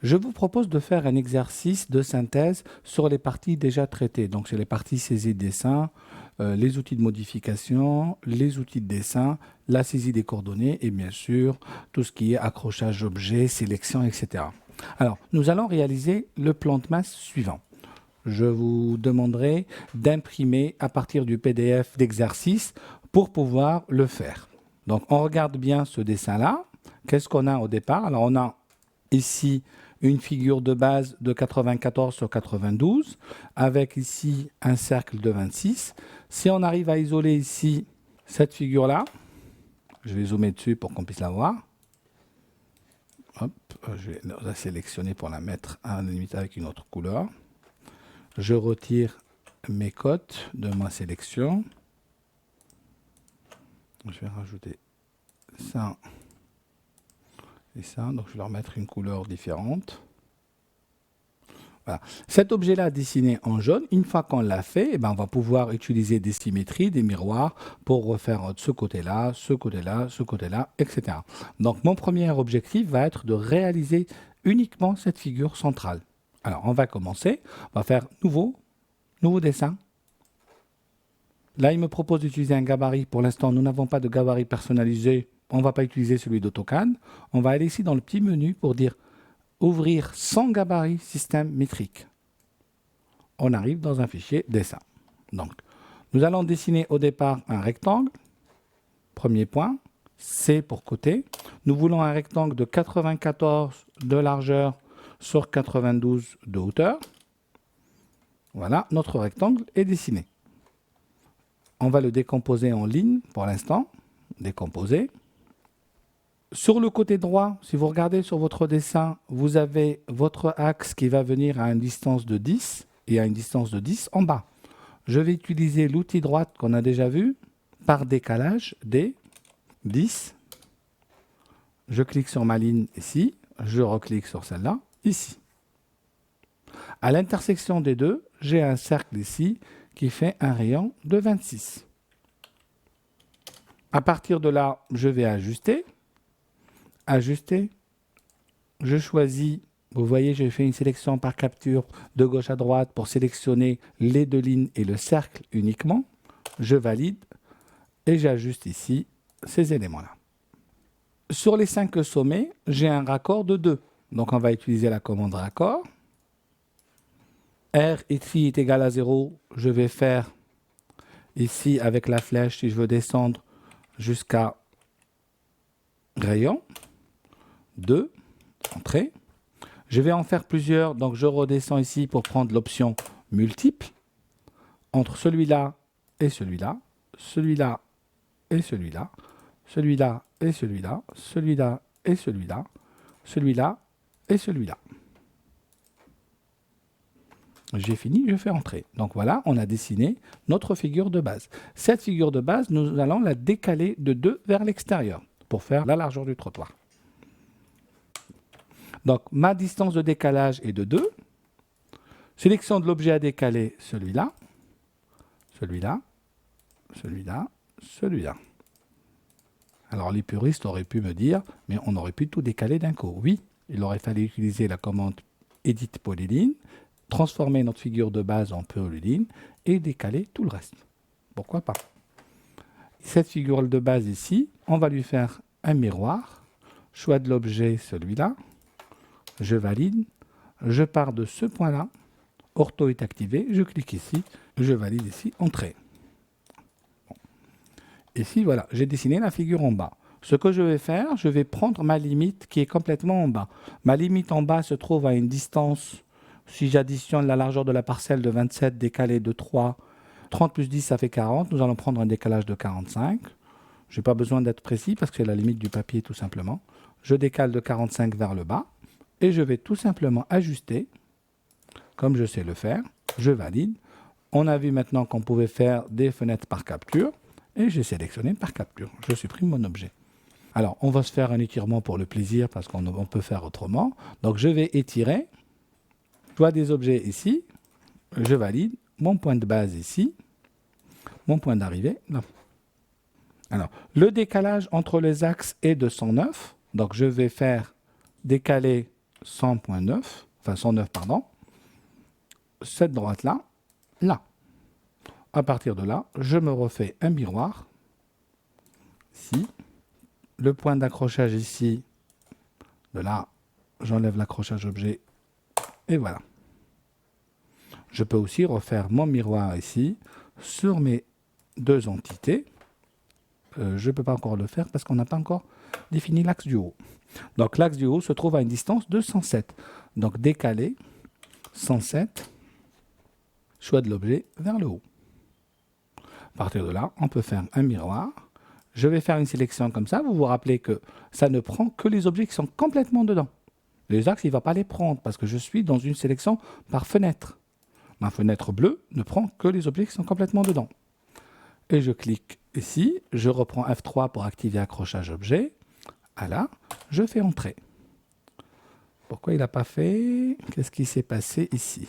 Je vous propose de faire un exercice de synthèse sur les parties déjà traitées. Donc, c'est les parties saisie de dessin, les outils de modification, les outils de dessin, la saisie des coordonnées et bien sûr, tout ce qui est accrochage d'objets, sélection, etc. Alors, nous allons réaliser le plan de masse suivant. Je vous demanderai d'imprimer à partir du PDF d'exercice pour pouvoir le faire. Donc, on regarde bien ce dessin-là. Qu'est-ce qu'on a au départ? Alors, on a ici une figure de base de 94 sur 92, avec ici un cercle de 26. Si on arrive à isoler ici cette figure-là, je vais zoomer dessus pour qu'on puisse la voir. Hop, je vais la sélectionner pour la mettre à la limite avec une autre couleur. Je retire mes cotes de ma sélection. Je vais rajouter ça et ça. Donc, je vais leur mettre une couleur différente. Voilà. Cet objet-là dessiné en jaune, une fois qu'on l'a fait, eh ben, on va pouvoir utiliser des symétries, des miroirs pour refaire ce côté-là, ce côté-là, ce côté-là, etc. Donc, mon premier objectif va être de réaliser uniquement cette figure centrale. Alors, on va commencer. On va faire nouveau dessin. Là, il me propose d'utiliser un gabarit. Pour l'instant, nous n'avons pas de gabarit personnalisé. On ne va pas utiliser celui d'AutoCAD. On va aller ici dans le petit menu pour dire ouvrir sans gabarit système métrique. On arrive dans un fichier dessin. Donc, nous allons dessiner au départ un rectangle. Premier point, C pour côté. Nous voulons un rectangle de 94 de largeur sur 92 de hauteur. Voilà, notre rectangle est dessiné. On va le décomposer en lignes pour l'instant. Décomposer. Sur le côté droit, si vous regardez sur votre dessin, vous avez votre axe qui va venir à une distance de 10 et à une distance de 10 en bas. Je vais utiliser l'outil droite qu'on a déjà vu par décalage D, 10. Je clique sur ma ligne ici, je reclique sur celle-là, ici. À l'intersection des deux, j'ai un cercle ici qui fait un rayon de 26. À partir de là, je vais ajuster. Ajuster. Je choisis, vous voyez, j'ai fait une sélection par capture de gauche à droite pour sélectionner les deux lignes et le cercle uniquement. Je valide et j'ajuste ici ces éléments-là. Sur les 5 sommets, j'ai un raccord de 2. Donc, on va utiliser la commande raccord. R ici est égal à 0. Je vais faire ici avec la flèche, si je veux descendre jusqu'à rayon. 2, entrée. Je vais en faire plusieurs, donc je redescends ici pour prendre l'option multiple. Entre celui-là et celui-là, celui-là et celui-là, celui-là et celui-là, celui-là et celui-là, celui-là et celui-là. J'ai fini, je fais entrer. Donc voilà, on a dessiné notre figure de base. Cette figure de base, nous allons la décaler de 2 vers l'extérieur pour faire la largeur du trottoir. Donc ma distance de décalage est de 2. Sélection de l'objet à décaler, celui-là, celui-là, celui-là, celui-là. Alors les puristes auraient pu me dire, mais on aurait pu tout décaler d'un coup. Oui, il aurait fallu utiliser la commande Edit Polyline, transformer notre figure de base en polyline et décaler tout le reste. Pourquoi pas? Cette figure de base ici, on va lui faire un miroir. Choix de l'objet, celui-là. Je valide. Je pars de ce point-là. Ortho est activé. Je clique ici. Je valide ici. Entrée. Bon. Ici, voilà, j'ai dessiné la figure en bas. Ce que je vais faire, je vais prendre ma limite qui est complètement en bas. Ma limite en bas se trouve à une distance, si j'additionne la largeur de la parcelle de 27 décalée de 3, 30 plus 10, ça fait 40. Nous allons prendre un décalage de 45. Je n'ai pas besoin d'être précis parce que c'est la limite du papier tout simplement. Je décale de 45 vers le bas et je vais tout simplement ajuster, comme je sais le faire. Je valide. On a vu maintenant qu'on pouvait faire des fenêtres par capture et j'ai sélectionné par capture. Je supprime mon objet. Alors, on va se faire un étirement pour le plaisir parce qu'on peut faire autrement. Donc, je vais étirer. Choix des objets ici. Je valide. Mon point de base ici. Mon point d'arrivée là. Alors, le décalage entre les axes est de 109. Donc, je vais faire décaler 100.9, enfin 109, pardon, cette droite-là, là. À partir de là, je me refais un miroir, ici, le point d'accrochage ici, de là, j'enlève l'accrochage objet, et voilà. Je peux aussi refaire mon miroir ici, sur mes deux entités. Je ne peux pas encore le faire parce qu'on n'a pas encore défini l'axe du haut. Donc l'axe du haut se trouve à une distance de 107. Donc décaler 107, choix de l'objet vers le haut. À partir de là, on peut faire un miroir. Je vais faire une sélection comme ça. Vous vous rappelez que ça ne prend que les objets qui sont complètement dedans. Les axes, il ne va pas les prendre parce que je suis dans une sélection par fenêtre. Ma fenêtre bleue ne prend que les objets qui sont complètement dedans. Et je clique ici, je reprends F3 pour activer accrochage objet. Là, je fais entrer. Pourquoi il n'a pas fait? Qu'est-ce qui s'est passé ici?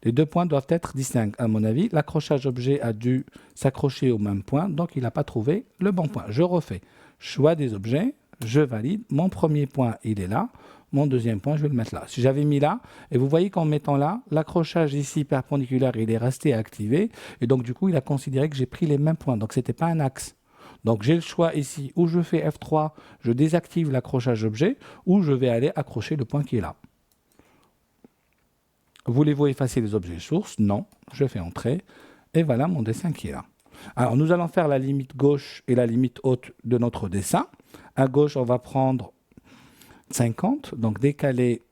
Les deux points doivent être distincts. À mon avis, l'accrochage objet a dû s'accrocher au même point, donc il n'a pas trouvé le bon point. Je refais. Choix des objets, je valide. Mon premier point, il est là. Mon deuxième point, je vais le mettre là. Si j'avais mis là, et vous voyez qu'en mettant là, l'accrochage ici perpendiculaire, il est resté activé. Et donc, du coup, il a considéré que j'ai pris les mêmes points. Donc, ce n'était pas un axe. Donc, j'ai le choix ici où je fais F3, je désactive l'accrochage objet, ou je vais aller accrocher le point qui est là. Voulez-vous effacer les objets sources? Non. Je fais entrer. Et voilà mon dessin qui est là. Alors, nous allons faire la limite gauche et la limite haute de notre dessin. À gauche, on va prendre 50, donc décaler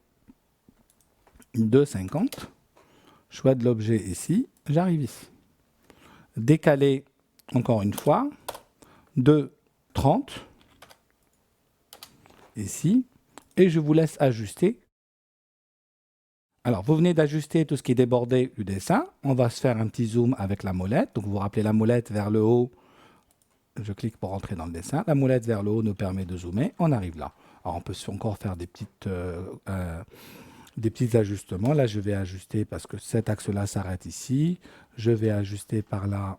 de 50. Choix de l'objet ici. J'arrive ici. Décaler, encore une fois, de 30. Ici. Et je vous laisse ajuster. Alors, vous venez d'ajuster tout ce qui est débordé du dessin. On va se faire un petit zoom avec la molette. Donc, vous vous rappelez la molette vers le haut. Je clique pour rentrer dans le dessin. La molette vers le haut nous permet de zoomer. On arrive là. Alors, on peut encore faire des petits ajustements. Là, je vais ajuster parce que cet axe-là s'arrête ici. Je vais ajuster par là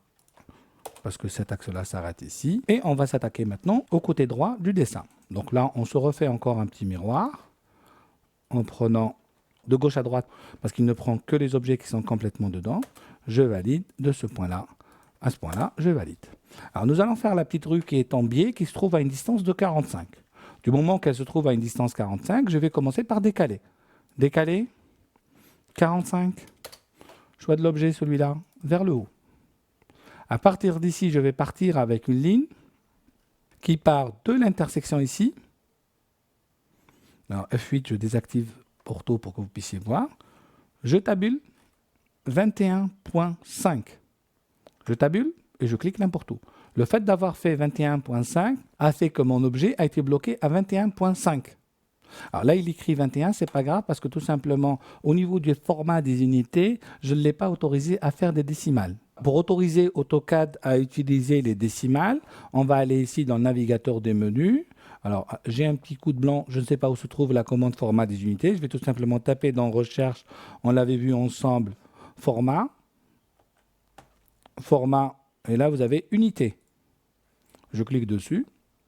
parce que cet axe-là s'arrête ici. Et on va s'attaquer maintenant au côté droit du dessin. Donc là, on se refait encore un petit miroir en prenant de gauche à droite, parce qu'il ne prend que les objets qui sont complètement dedans. Je valide de ce point-là à ce point-là, je valide. Alors nous allons faire la petite rue qui est en biais, qui se trouve à une distance de 45. Du moment qu'elle se trouve à une distance 45, je vais commencer par décaler. Décaler, 45, choix de l'objet, celui-là, vers le haut. À partir d'ici, je vais partir avec une ligne qui part de l'intersection ici. Alors F8, je désactive ortho pour que vous puissiez voir. Je tabule 21.5. Je tabule et je clique n'importe où. Le fait d'avoir fait 21.5 a fait que mon objet a été bloqué à 21.5. Alors là, il écrit 21, c'est pas grave parce que tout simplement, au niveau du format des unités, je ne l'ai pas autorisé à faire des décimales. Pour autoriser AutoCAD à utiliser les décimales, on va aller ici dans le navigateur des menus. Alors, j'ai un petit coup de blanc, je ne sais pas où se trouve la commande format des unités. Je vais tout simplement taper dans recherche, on l'avait vu ensemble, format, et là vous avez unité. Je clique dessus,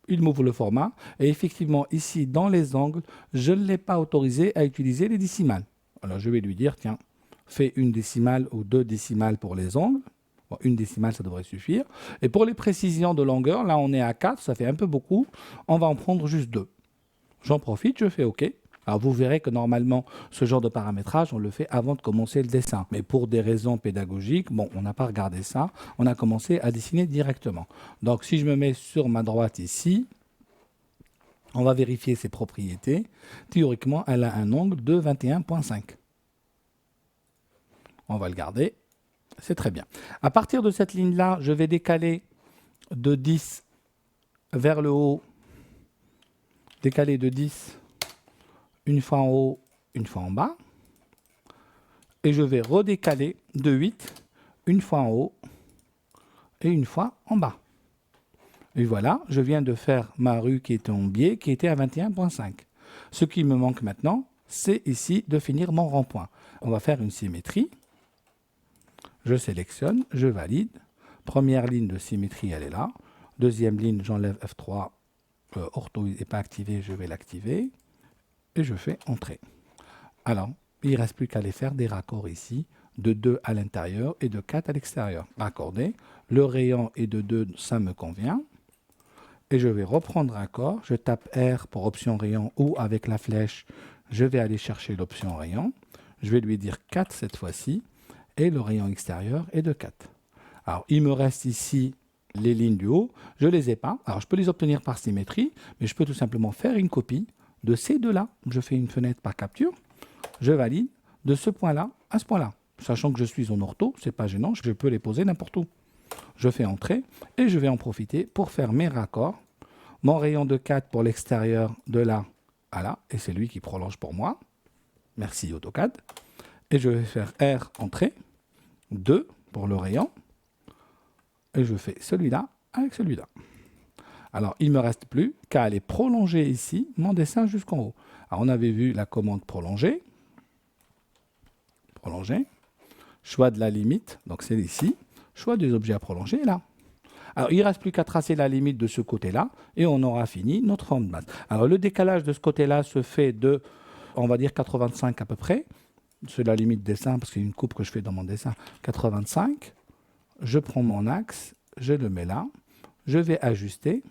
il m'ouvre le format, et effectivement ici dans les angles, je ne l'ai pas autorisé à utiliser les décimales. Alors je vais lui dire, tiens, fais une décimale ou deux décimales pour les angles. Bon, une décimale, ça devrait suffire. Et pour les précisions de longueur, là on est à 4, ça fait un peu beaucoup. On va en prendre juste 2. J'en profite, je fais OK. Alors vous verrez que normalement, ce genre de paramétrage, on le fait avant de commencer le dessin. Mais pour des raisons pédagogiques, bon, on n'a pas regardé ça. On a commencé à dessiner directement. Donc si je me mets sur ma droite ici, on va vérifier ses propriétés. Théoriquement, elle a un angle de 21.5. On va le garder. C'est très bien. À partir de cette ligne-là, je vais décaler de 10 vers le haut. Décaler de 10, une fois en haut, une fois en bas. Et je vais redécaler de 8, une fois en haut et une fois en bas. Et voilà, je viens de faire ma rue qui était en biais, qui était à 21.5. Ce qui me manque maintenant, c'est ici de finir mon rond-point. On va faire une symétrie. Je sélectionne, je valide. Première ligne de symétrie, elle est là. Deuxième ligne, j'enlève F3. Ortho n'est pas activé, je vais l'activer. et je fais Entrée. Alors, il ne reste plus qu'à aller faire des raccords ici, de 2 à l'intérieur et de 4 à l'extérieur. Raccordé. Le rayon est de 2, ça me convient. Et je vais reprendre raccord. Je tape R pour option rayon ou avec la flèche, je vais aller chercher l'option rayon. Je vais lui dire 4 cette fois-ci. Et le rayon extérieur est de 4. Alors, il me reste ici les lignes du haut. Je ne les ai pas. Alors, je peux les obtenir par symétrie, mais je peux tout simplement faire une copie de ces deux-là. Je fais une fenêtre par capture. Je valide de ce point-là à ce point-là. Sachant que je suis en ortho, ce n'est pas gênant, je peux les poser n'importe où. Je fais Entrée et je vais en profiter pour faire mes raccords. Mon rayon de 4 pour l'extérieur de là à là, et c'est lui qui prolonge pour moi. Merci AutoCAD. Et je vais faire R Entrée, 2 pour le rayon, et je fais celui-là avec celui-là. Alors, il ne me reste plus qu'à aller prolonger ici mon dessin jusqu'en haut. Alors, on avait vu la commande prolonger. Prolonger. Choix de la limite, donc c'est ici. Choix des objets à prolonger, là. Alors, il ne reste plus qu'à tracer la limite de ce côté-là et on aura fini notre forme de base. Alors, le décalage de ce côté-là se fait de, on va dire, 85 à peu près. C'est la limite dessin, parce qu'il y a une coupe que je fais dans mon dessin. 85. Je prends mon axe, je le mets là. Je vais ajuster.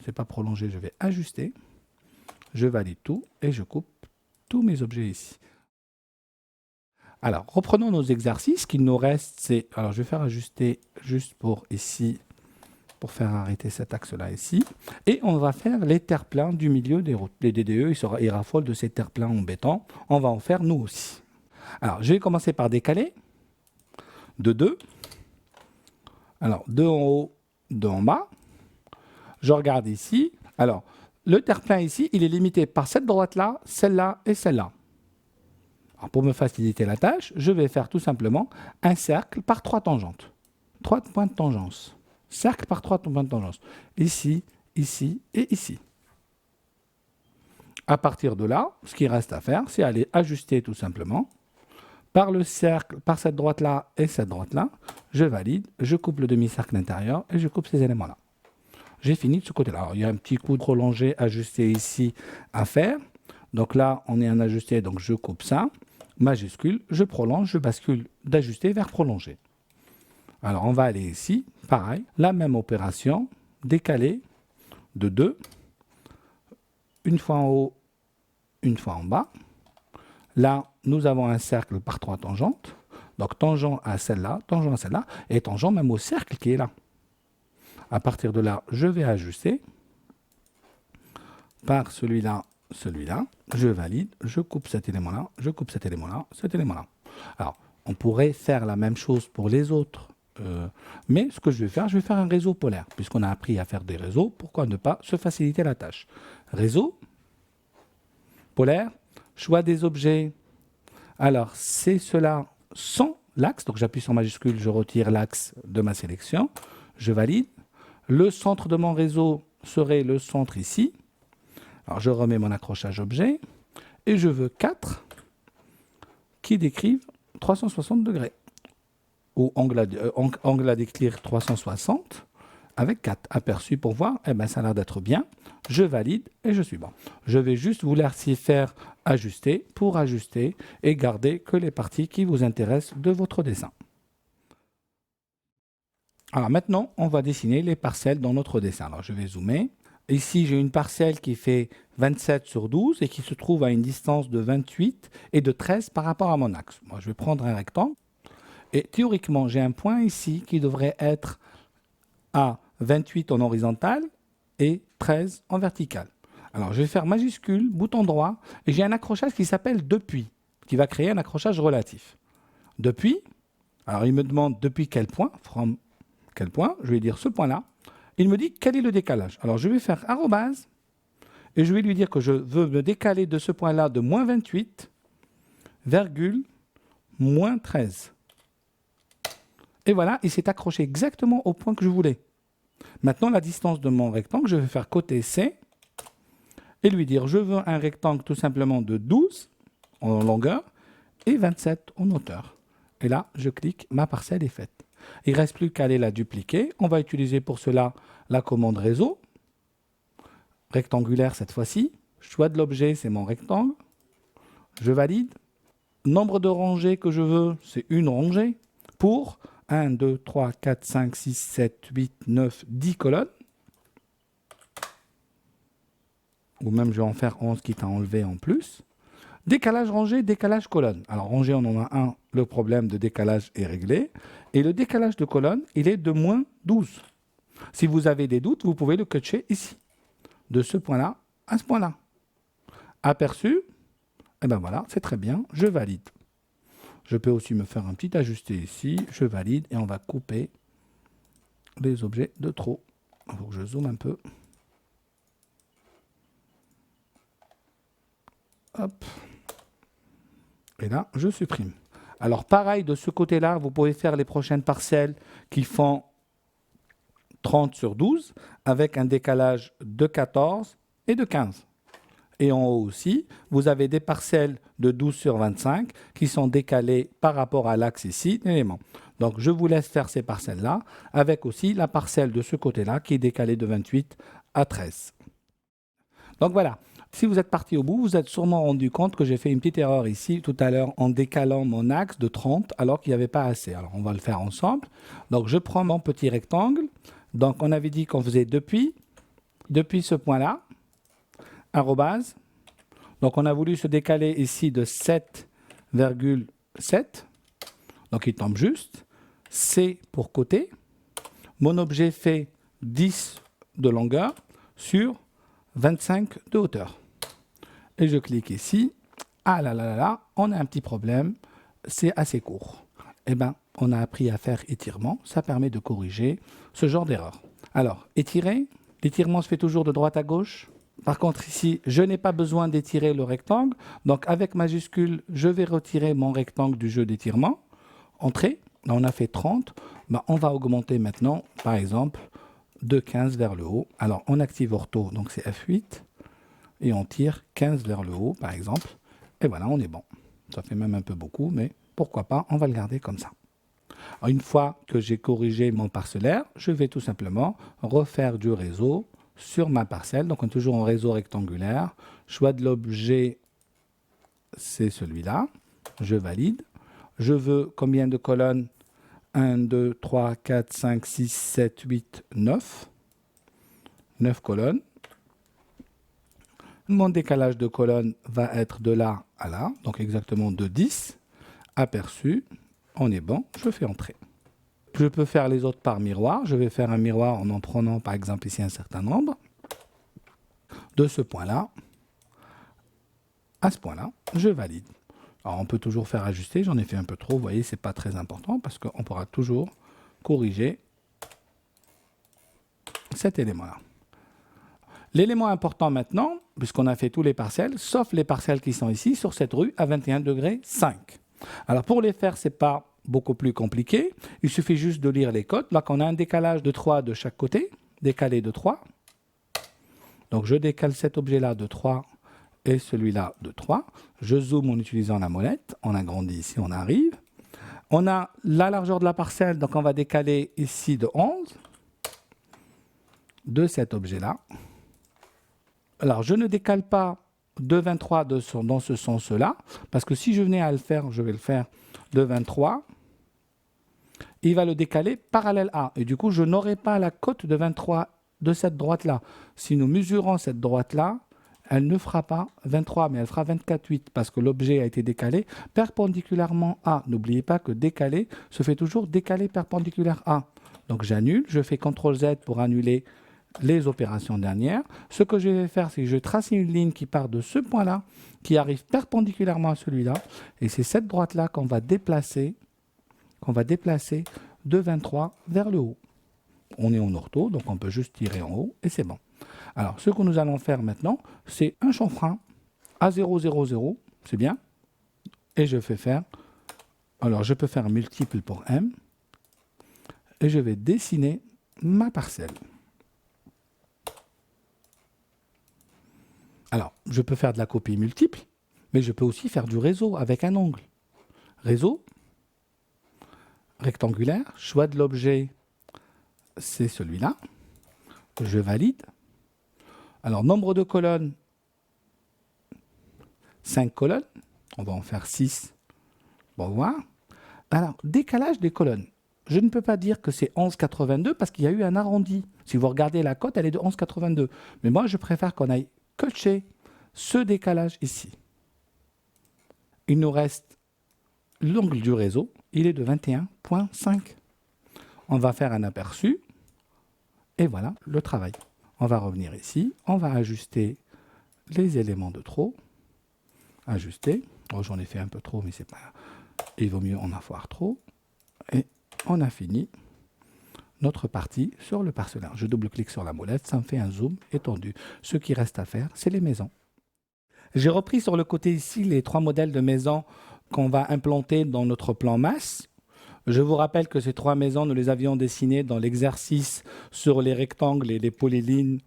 Ce n'est pas prolonger, je vais ajuster. Je valide tout et je coupe tous mes objets ici. Alors, reprenons nos exercices. Ce qu'il nous reste, c'est... Alors, je vais faire ajuster juste pour ici, pour faire arrêter cet axe-là ici. Et on va faire les terre-pleins du milieu des routes. Les DDE, ils raffolent de ces terre-pleins en béton. On va en faire nous aussi. Alors, je vais commencer par décaler de 2. Alors, 2 en haut, 2 en bas. Je regarde ici. Alors, le terre-plein ici, il est limité par cette droite-là, celle-là et celle-là. Alors, pour me faciliter la tâche, je vais faire tout simplement un cercle par 3 tangentes. 3 points de tangence. Cercle par 3 points de tangence. Ici, ici et ici. À partir de là, ce qu'il reste à faire, c'est aller ajuster tout simplement. Par le cercle, par cette droite-là et cette droite-là, je valide, je coupe le demi-cercle intérieur et je coupe ces éléments-là. J'ai fini de ce côté-là. Alors, il y a un petit coup de prolongé, ajusté ici à faire. Donc là, on est en ajusté, donc je coupe ça. Majuscule, je prolonge, je bascule d'ajuster vers prolonger. Alors, on va aller ici, pareil, la même opération, décaler de 2, une fois en haut, une fois en bas. Là, nous avons un cercle par 3 tangentes. Donc, tangent à celle-là, et tangent même au cercle qui est là. À partir de là, je vais ajuster par celui-là, celui-là. Je valide, je coupe cet élément-là, je coupe cet élément-là, cet élément-là. Alors, on pourrait faire la même chose pour les autres. Mais ce que je vais faire un réseau polaire. Puisqu'on a appris à faire des réseaux, pourquoi ne pas se faciliter la tâche? Réseau, polaire, choix des objets. Alors, c'est cela sans l'axe. Donc, j'appuie sur majuscule, je retire l'axe de ma sélection. Je valide. Le centre de mon réseau serait le centre ici. Alors, je remets mon accrochage objet. Et je veux 4 qui décrivent 360 degrés. Ou angle à décrire 360 avec 4 aperçus pour voir. Eh bien, ça a l'air d'être bien. Je valide et je suis bon. Je vais juste vous laisser faire ajuster pour ajuster et garder que les parties qui vous intéressent de votre dessin. Alors maintenant, on va dessiner les parcelles dans notre dessin. Alors je vais zoomer. Ici, j'ai une parcelle qui fait 27 sur 12 et qui se trouve à une distance de 28 et de 13 par rapport à mon axe. Moi, je vais prendre un rectangle. Et théoriquement, j'ai un point ici qui devrait être à 28 en horizontal et 13 en vertical. Alors, je vais faire majuscule, bouton droit, et j'ai un accrochage qui s'appelle depuis, qui va créer un accrochage relatif. Depuis, alors il me demande depuis quel point, from quel point, je vais dire ce point-là. Il me dit quel est le décalage. Alors, je vais faire arrobase, et je vais lui dire que je veux me décaler de ce point-là de moins 28, virgule, moins 13. Et voilà, il s'est accroché exactement au point que je voulais. Maintenant, la distance de mon rectangle, je vais faire côté C et lui dire je veux un rectangle tout simplement de 12 en longueur et 27 en hauteur. Et là, je clique, ma parcelle est faite. Il ne reste plus qu'à aller la dupliquer. On va utiliser pour cela la commande réseau, rectangulaire cette fois-ci. choix de l'objet, c'est mon rectangle. Je valide. Nombre de rangées que je veux, c'est une rangée pour 1, 2, 3, 4, 5, 6, 7, 8, 9, 10 colonnes. Ou même je vais en faire 11 quitte à enlever en plus. Décalage rangée, décalage colonne. Alors rangée, on en a un, le problème de décalage est réglé. Et le décalage de colonne, il est de moins 12. Si vous avez des doutes, vous pouvez le coacher ici. De ce point-là à ce point-là. Aperçu, et bien voilà, c'est très bien, je valide. Je peux aussi me faire un petit ajusté ici, je valide et on va couper les objets de trop. Il faut que je zoome un peu. Hop. Et là, je supprime. Alors pareil, de ce côté-là, vous pouvez faire les prochaines parcelles qui font 30 sur 12 avec un décalage de 14 et de 15. Et en haut aussi, vous avez des parcelles de 12 sur 25 qui sont décalées par rapport à l'axe ici d'éléments. Donc je vous laisse faire ces parcelles-là avec aussi la parcelle de ce côté-là qui est décalée de 28 à 13. Donc voilà. Si vous êtes parti au bout, vous êtes sûrement rendu compte que j'ai fait une petite erreur ici tout à l'heure en décalant mon axe de 30 alors qu'il n'y avait pas assez. Alors on va le faire ensemble. Donc je prends mon petit rectangle. Donc on avait dit qu'on faisait depuis ce point-là, arrobase. Donc on a voulu se décaler ici de 7,7. Donc il tombe juste. C pour côté. Mon objet fait 10 de longueur sur 25 de hauteur. Et je clique ici. Ah là là là là, on a un petit problème. C'est assez court. Eh bien, on a appris à faire étirement. Ça permet de corriger ce genre d'erreur. Alors, étirer. L'étirement se fait toujours de droite à gauche. Par contre, ici, je n'ai pas besoin d'étirer le rectangle. Donc, avec majuscule, je vais retirer mon rectangle du jeu d'étirement. Entrée. Là, on a fait 30. Ben, on va augmenter maintenant, par exemple, de 15 vers le haut. Alors, on active ortho, donc c'est F8. Et on tire 15 vers le haut, par exemple. Et voilà, on est bon. Ça fait même un peu beaucoup, mais pourquoi pas, on va le garder comme ça. Alors, une fois que j'ai corrigé mon parcellaire, je vais tout simplement refaire du réseau sur ma parcelle. Donc, on est toujours en réseau rectangulaire. Choix de l'objet, c'est celui-là. Je valide. Je veux combien de colonnes? 1, 2, 3, 4, 5, 6, 7, 8, 9. 9 colonnes. Mon décalage de colonne va être de là à là, donc exactement de 10. Aperçu, on est bon, je fais entrer. Je peux faire les autres par miroir. Je vais faire un miroir en prenant par exemple ici un certain nombre. De ce point-là à ce point-là, je valide. Alors on peut toujours faire ajuster, j'en ai fait un peu trop, vous voyez, c'est pas très important parce qu'on pourra toujours corriger cet élément-là. L'élément important maintenant, puisqu'on a fait tous les parcelles, sauf les parcelles qui sont ici, sur cette rue, à 21 degrés 5. Alors pour les faire, ce n'est pas beaucoup plus compliqué. Il suffit juste de lire les codes. Là, qu'on a un décalage de 3 de chaque côté, décalé de 3. Donc je décale cet objet-là de 3 et celui-là de 3. Je zoome en utilisant la molette. On agrandit ici, on arrive. On a la largeur de la parcelle, donc on va décaler ici de 11 de cet objet-là. Alors, je ne décale pas de 23 dans ce sens-là, parce que si je venais à le faire, je vais le faire de 23, il va le décaler parallèle à. Et du coup, je n'aurai pas la cote de 23 de cette droite-là. Si nous mesurons cette droite-là, elle ne fera pas 23, mais elle fera 24,8, parce que l'objet a été décalé perpendiculairement à. N'oubliez pas que décaler se fait toujours décaler perpendiculaire à. Donc, j'annule, je fais CTRL-Z pour annuler les opérations dernières. Ce que je vais faire, c'est que je vais tracer une ligne qui part de ce point-là, qui arrive perpendiculairement à celui-là, et c'est cette droite-là qu'on va déplacer de 23 vers le haut. On est en ortho, donc on peut juste tirer en haut, et c'est bon. Alors, ce que nous allons faire maintenant, c'est un chanfrein à 0, 0, 0, c'est bien, et je fais faire, alors je peux faire un multiple pour M, et je vais dessiner ma parcelle. Alors, je peux faire de la copie multiple, mais je peux aussi faire du réseau avec un ongle. Réseau, rectangulaire, choix de l'objet, c'est celui-là. Je valide. Alors, nombre de colonnes, 5 colonnes. On va en faire 6 pour voir. Alors, décalage des colonnes. Je ne peux pas dire que c'est 11,82 parce qu'il y a eu un arrondi. Si vous regardez la cote, elle est de 11,82. Mais moi, je préfère qu'on aille cocher ce décalage ici. Il nous reste l'angle du réseau. Il est de 21,5. On va faire un aperçu. Et voilà le travail. On va revenir ici. On va ajuster les éléments de trop. Ajuster. Oh, j'en ai fait un peu trop, mais c'est pas... Il vaut mieux en avoir trop. Et on a fini notre partie sur le parcellaire. Je double-clique sur la molette, ça me fait un zoom étendu. Ce qui reste à faire, c'est les maisons. J'ai repris sur le côté ici les 3 modèles de maisons qu'on va implanter dans notre plan masse. Je vous rappelle que ces 3 maisons, nous les avions dessinées dans l'exercice sur les rectangles et les polylignes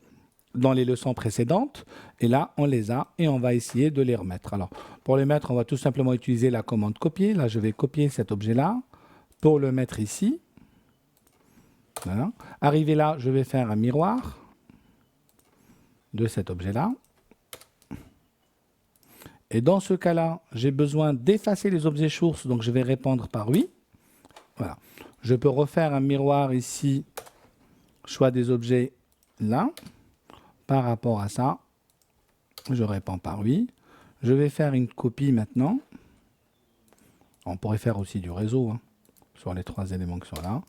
dans les leçons précédentes. Et là, on les a et on va essayer de les remettre. Alors, pour les mettre, on va tout simplement utiliser la commande copier. Là, je vais copier cet objet-là pour le mettre ici. Voilà. Arrivé là, je vais faire un miroir de cet objet-là. Et dans ce cas-là, j'ai besoin d'effacer les objets sources, donc je vais répondre par oui. Voilà. Je peux refaire un miroir ici, choix des objets là. Par rapport à ça, je réponds par oui. Je vais faire une copie maintenant. On pourrait faire aussi du réseau hein, sur les 3 éléments qui sont là.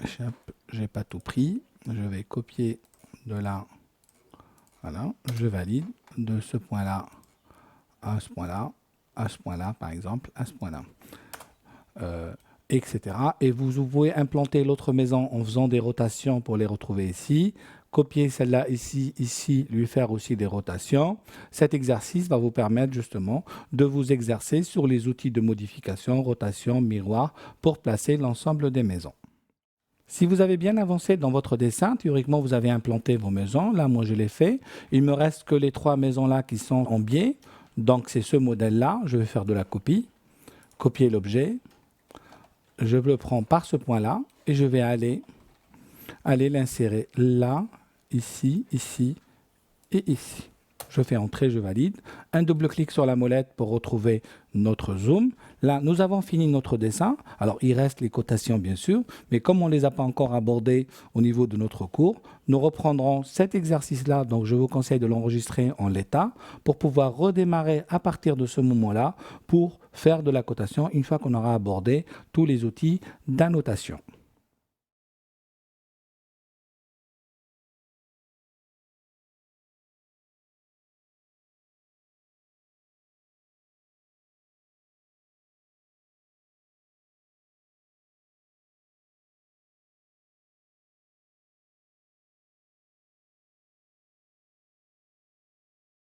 Je n'ai pas tout pris. Je vais copier de là. Voilà. Je valide de ce point-là à ce point-là, à ce point-là, par exemple, à ce point-là, etc. Et vous pouvez implanter l'autre maison en faisant des rotations pour les retrouver ici. Copier celle-là ici, ici, lui faire aussi des rotations. Cet exercice va vous permettre justement de vous exercer sur les outils de modification, rotation, miroir, pour placer l'ensemble des maisons. Si vous avez bien avancé dans votre dessin, théoriquement, vous avez implanté vos maisons. Là, moi, je l'ai fait. Il me reste que les 3 maisons-là qui sont en biais. Donc, c'est ce modèle-là. Je vais faire de la copie. Copier l'objet. Je le prends par ce point-là et je vais aller l'insérer là, ici, ici et ici. Je fais entrer, je valide. Un double-clic sur la molette pour retrouver notre zoom. Là, nous avons fini notre dessin. Alors, il reste les cotations, bien sûr, mais comme on ne les a pas encore abordées au niveau de notre cours, nous reprendrons cet exercice-là. Donc, je vous conseille de l'enregistrer en l'état pour pouvoir redémarrer à partir de ce moment-là pour faire de la cotation une fois qu'on aura abordé tous les outils d'annotation.